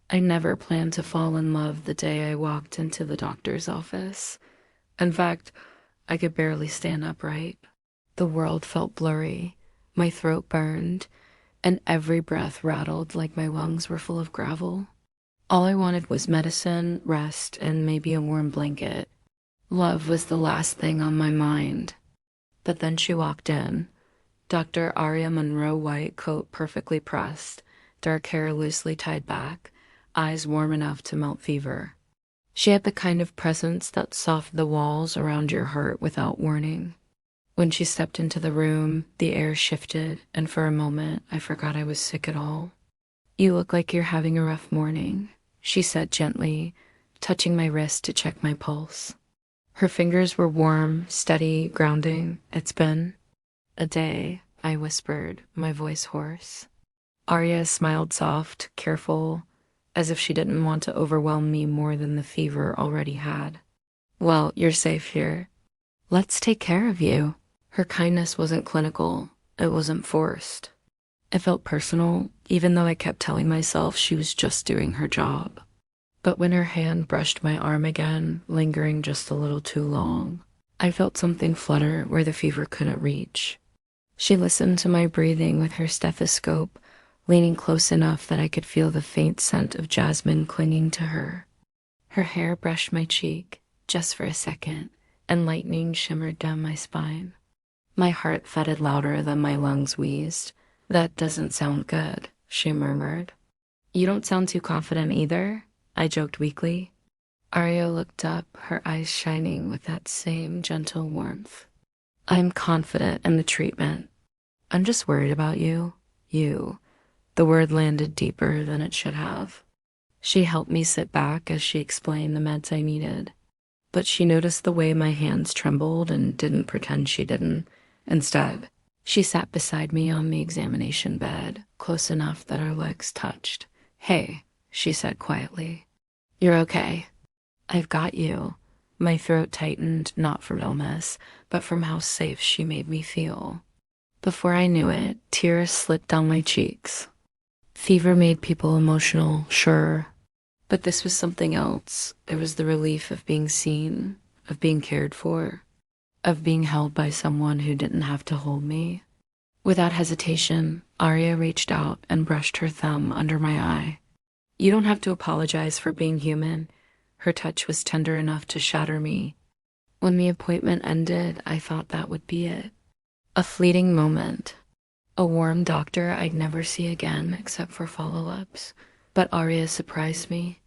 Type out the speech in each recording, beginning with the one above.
I never planned to fall in love the day I walked into the doctor's office. In fact, I could barely stand upright. The world felt blurry, my throat burned, and every breath rattled like my lungs were full of gravel. All I wanted was medicine, rest, and maybe a warm blanket. Love was the last thing on my mind. But then she walked in. Dr. Aria Monroe white coat perfectly pressed, dark hair loosely tied back, eyes warm enough to melt fever. She had the kind of presence that softened the walls around your heart without warning. When she stepped into the room, the air shifted, and for a moment, I forgot I was sick at all. "You look like you're having a rough morning," she said gently, touching my wrist to check my pulse. Her fingers were warm, steady, grounding. "It's been a day," I whispered, my voice hoarse. Aria smiled soft, careful, as if she didn't want to overwhelm me more than the fever already had. "Well, you're safe here. Let's take care of you." Her kindness wasn't clinical. It wasn't forced. It felt personal, even though I kept telling myself she was just doing her job. But when her hand brushed my arm again, lingering just a little too long, I felt something flutter where the fever couldn't reach. She listened to my breathing with her stethoscope, leaning close enough that I could feel the faint scent of jasmine clinging to her. Her hair brushed my cheek, just for a second, and lightning shimmered down my spine. My heart thudded louder than my lungs wheezed. "That doesn't sound good," she murmured. "You don't sound too confident either," I joked weakly. Aria looked up, her eyes shining with that same gentle warmth. "I'm confident in the treatment. I'm just worried about you." You. The word landed deeper than it should have. She helped me sit back as she explained the meds I needed. But she noticed the way my hands trembled and didn't pretend she didn't. Instead, she sat beside me on the examination bed, close enough that our legs touched. "Hey," she said quietly. "You're okay. I've got you." My throat tightened, not from illness, but from how safe she made me feel. Before I knew it, tears slipped down my cheeks. Fever made people emotional, sure, but this was something else. It was the relief of being seen, of being cared for, of being held by someone who didn't have to hold me. Without hesitation, Aria reached out and brushed her thumb under my eye. "You don't have to apologize for being human." Her touch was tender enough to shatter me. When the appointment ended, I thought that would be it. A fleeting moment. A warm doctor I'd never see again except for follow-ups. But Aria surprised me.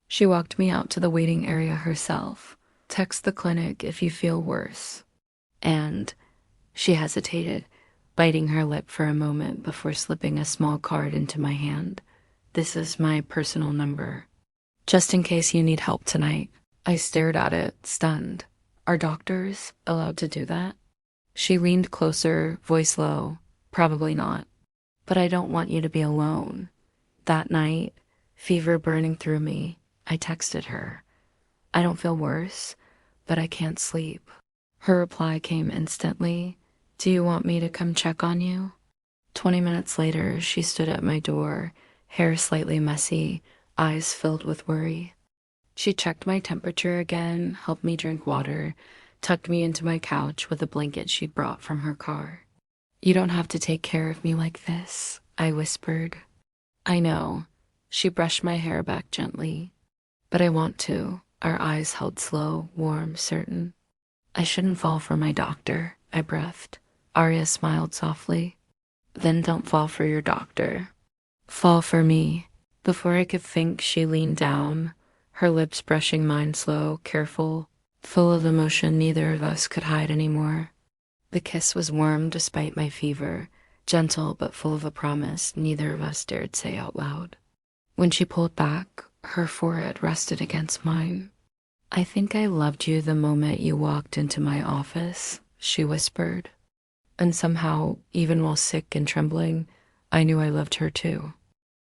She walked me out to the waiting area herself. "Text the clinic if you feel worse." And she hesitated, biting her lip for a moment before slipping a small card into my hand. "This is my personal number, just in case you need help tonight." I stared at it, stunned. Are doctors allowed to do that? She leaned closer, voice low. "Probably not. But I don't want you to be alone." That night, fever burning through me, I texted her. "I don't feel worse, but I can't sleep." Her reply came instantly. "Do you want me to come check on you?" 20 minutes later, she stood at my door, hair slightly messy, eyes filled with worry. She checked my temperature again, helped me drink water, tucked me into my couch with a blanket she'd brought from her car. "You don't have to take care of me like this," I whispered. "I know." She brushed my hair back gently. "But I want to." Our eyes held slow, warm, certain. "I shouldn't fall for my doctor," I breathed. Aria smiled softly. "Then don't fall for your doctor. Fall for me." Before I could think, she leaned down, her lips brushing mine slow, careful, full of emotion neither of us could hide anymore. The kiss was warm despite my fever, gentle but full of a promise neither of us dared say out loud. When she pulled back, her forehead rested against mine. "I think I loved you the moment you walked into my office," she whispered. And somehow, even while sick and trembling, I knew I loved her too.